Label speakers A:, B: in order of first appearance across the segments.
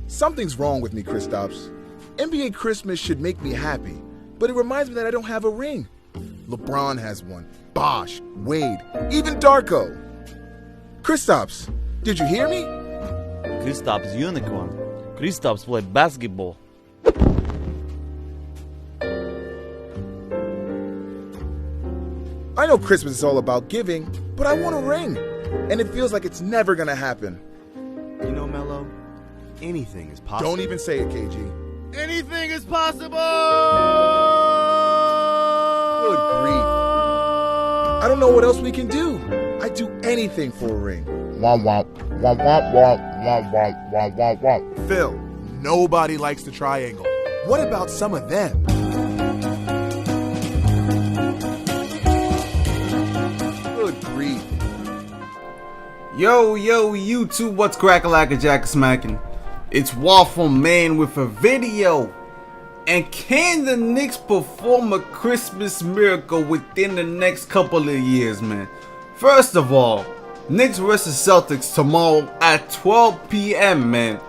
A: Something's wrong with me, Kristaps. NBA Christmas should make me happy, but it reminds me that I don't have a ring. LeBron has one, Bosh, Wade, even Darko. Kristaps, did you hear me?
B: Kristaps unicorn. Kristaps play basketball.
A: I know Christmas is all about giving, but I want a ring, and it feels like it's never gonna happen.
C: You know, Mello, anything is possible.
A: Don't even say it, KG.
C: Anything is possible!
A: Good grief. I don't know what else we can do. I'd do anything for a ring.
D: Phil, nobody likes the triangle. What about some of them?
A: Good grief.
E: Yo, YouTube, what's crackalackajackasmacin? It's Waffleman with a video. And can the Knicks perform a Christmas miracle within the next couple of years, man? First of all, Knicks versus Celtics tomorrow at 12 p.m., man.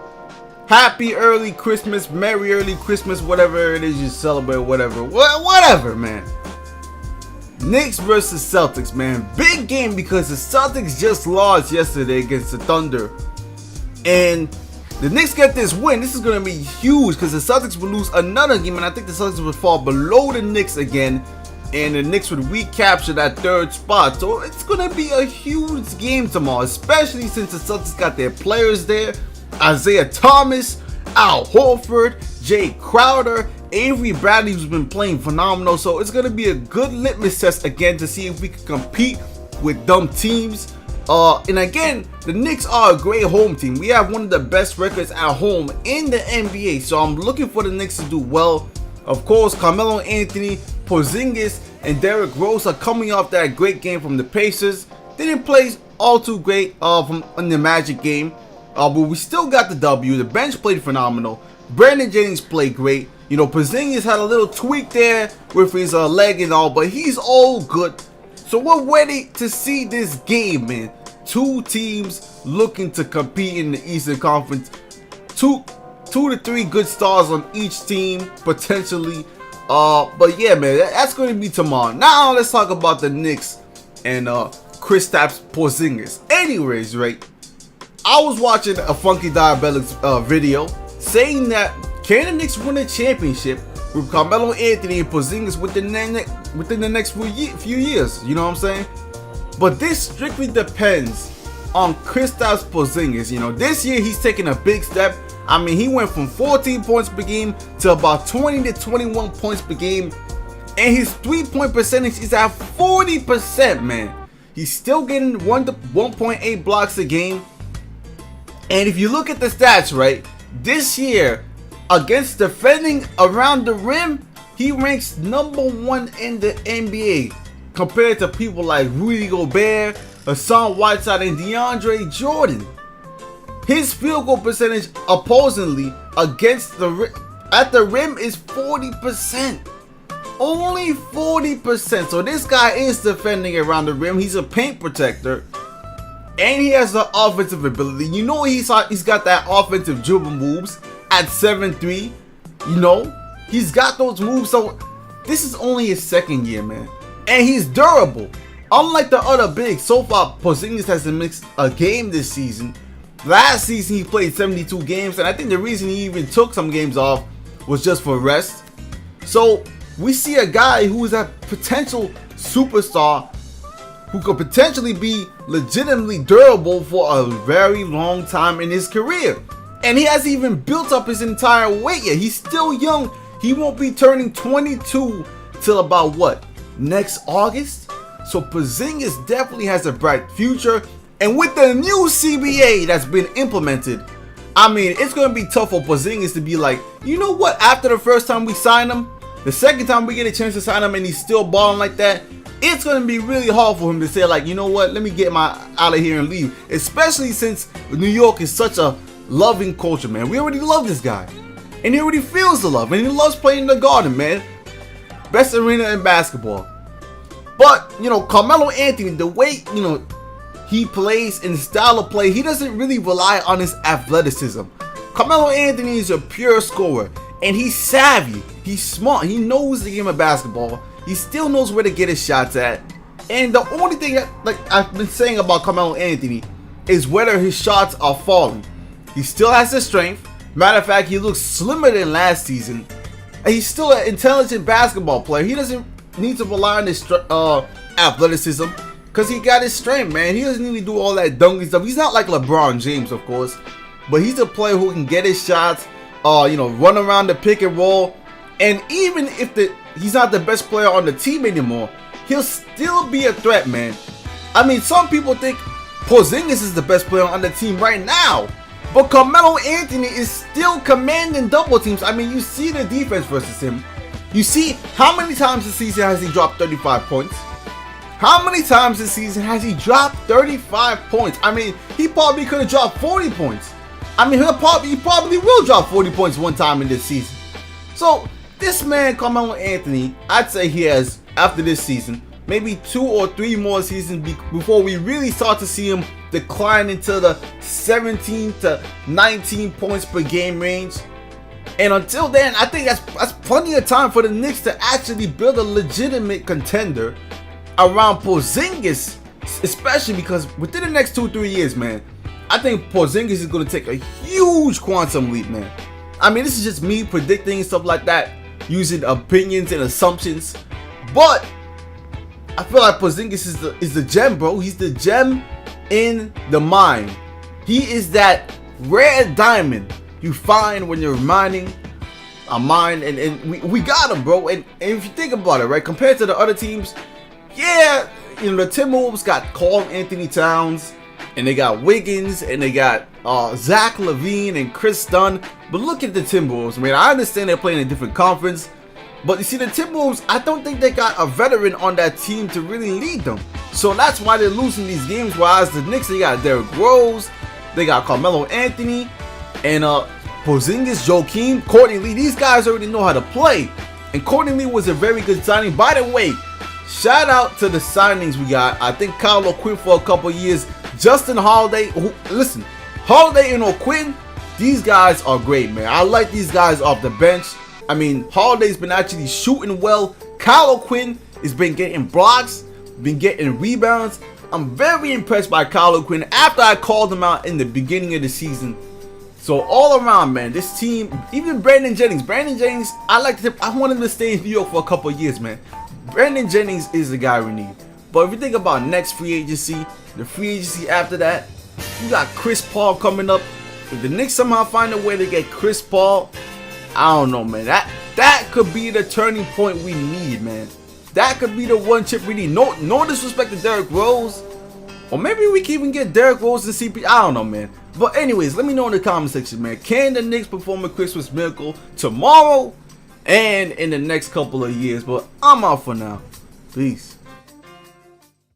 E: Happy early Christmas, Merry early Christmas, whatever it is you celebrate, whatever, man. Knicks versus Celtics, man. Big game because the Celtics just lost yesterday against the Thunder. And the Knicks get this win. This is going to be huge because the Celtics will lose another game. And I think the Celtics will fall below the Knicks again. And the Knicks would recapture that third spot. So it's going to be a huge game tomorrow. Especially since the Celtics got their players there. Isaiah Thomas, Al Horford, Jay Crowder, Avery Bradley, who's been playing phenomenal. So it's going to be a good litmus test again to see if we can compete with dumb teams. And again, the Knicks are a great home team. We have one of the best records at home in the NBA. So I'm looking for the Knicks to do well. Of course, Carmelo Anthony, Porzingis, and Derrick Rose are coming off that great game from the Pacers. They didn't play all too great in the Magic game. But we still got the W. The bench played phenomenal. Brandon Jennings played great. You know, Porzingis had a little tweak there with his leg and all, but he's all good. So we're ready to see this game, man. Two teams looking to compete in the Eastern Conference. Two to three good stars on each team, potentially. But yeah, man, that's going to be tomorrow. Now let's talk about the Knicks and Kristaps Porzingis. Anyways, right, I was watching a Funky Diabetics video saying that can the Knicks win a championship with Carmelo Anthony and Porzingis within the next few years? You know what I'm saying? But this strictly depends on Kristaps Porzingis. You know, this year he's taking a big step. I mean, he went from 14 points per game to about 20 to 21 points per game. And his 3-point percentage is at 40%, man. He's still getting 1.8 blocks a game. And if you look at the stats, right, this year against defending around the rim, he ranks #1 in the NBA compared to people like Rudy Gobert, Hassan Whiteside, and DeAndre Jordan. His field goal percentage opposingly against at the rim is 40%. Only 40%. So this guy is defending around the rim. He's a paint protector. And he has the offensive ability. You know, he's got that offensive dribble moves at 7'3". You know, he's got those moves. So this is only his second year, man. And he's durable. Unlike the other bigs, so far Porzingis hasn't missed a game this season. Last season he played 72 games, and I think the reason he even took some games off was just for rest. So we see a guy who is a potential superstar who could potentially be legitimately durable for a very long time in his career. And he hasn't even built up his entire weight yet. He's still young. He won't be turning 22 till about what? Next August? So Porzingis definitely has a bright future. And with the new CBA that's been implemented, I mean, it's going to be tough for Porzingis to be like, you know what, after the first time we sign him, the second time we get a chance to sign him and he's still balling like that, it's going to be really hard for him to say like, you know what, let me get out of here and leave. Especially since New York is such a loving culture, man. We already love this guy. and he already feels the love, and he loves playing in the Garden, man. Best arena in basketball. But, you know, Carmelo Anthony, the way, you know, he plays and style of play, he doesn't really rely on his athleticism. Carmelo Anthony is a pure scorer, and he's savvy, he's smart, he knows the game of basketball, he still knows where to get his shots at. And the only thing that, like I've been saying about Carmelo Anthony is whether his shots are falling. He still has the strength. Matter of fact, he looks slimmer than last season. And he's still an intelligent basketball player. He doesn't need to rely on his athleticism because he got his strength, man. He doesn't need to do all that dunking stuff. He's not like LeBron James, of course, but he's a player who can get his shots, you know, run around the pick and roll. And even if he's not the best player on the team anymore, he'll still be a threat, man. I mean, some people think Porzingis is the best player on the team right now, but Carmelo Anthony is still commanding double teams. I mean, you see the defense versus him. You see how many times this season has he dropped 35 points? How many times this season has he dropped 35 points? I mean, he probably could have dropped 40 points. I mean, he probably will drop 40 points one time in this season. So, this man, Carmelo Anthony, I'd say he has, after this season, maybe 2 or 3 more seasons before we really start to see him decline into the 17 to 19 points per game range. And until then, I think that's plenty of time for the Knicks to actually build a legitimate contender around Porzingis, especially because within the next 2-3 years, man, I think Porzingis is going to take a huge quantum leap, man. I mean, this is just me predicting and stuff like that, using opinions and assumptions, but I feel like Porzingis is the gem, bro. He's the gem in the mine. He is that rare diamond you find when you're mining a mine, and we got him, bro. And if you think about it, right, compared to the other teams, yeah, you know, the Timberwolves got Karl Anthony Towns, and they got Wiggins, and they got Zach LaVine and Chris Dunn. But look at the Timberwolves, man. I understand they're playing in a different conference, but you see, the Timberwolves, I don't think they got a veteran on that team to really lead them. So that's why they're losing these games. Whereas the Knicks, they got Derrick Rose, they got Carmelo Anthony, and Porzingis, Joakim, Courtney Lee. These guys already know how to play. And Courtney Lee was a very good signing. By the way, shout out to the signings we got. I think Kyle O'Quinn for a couple years. Justin Holiday. Listen, Holiday and O'Quinn, these guys are great, man. I like these guys off the bench. I mean, Holiday's been actually shooting well. Kyle O'Quinn has been getting blocks, been getting rebounds. I'm very impressed by Kyle O'Quinn after I called him out in the beginning of the season. So all around, man, this team, even Brandon Jennings, I want him to stay in New York for a couple of years, man. Brandon Jennings is the guy we need. But if you think about next free agency, the free agency after that, you got Chris Paul coming up. If the Knicks somehow find a way to get Chris Paul, I don't know, man. That could be the turning point we need, man. That could be the one chip we need. No disrespect to Derrick Rose. Or maybe we can even get Derrick Rose and CP. I don't know, man. But anyways, let me know in the comment section, man. Can the Knicks perform a Christmas miracle tomorrow and in the next couple of years? But I'm out for now. Peace.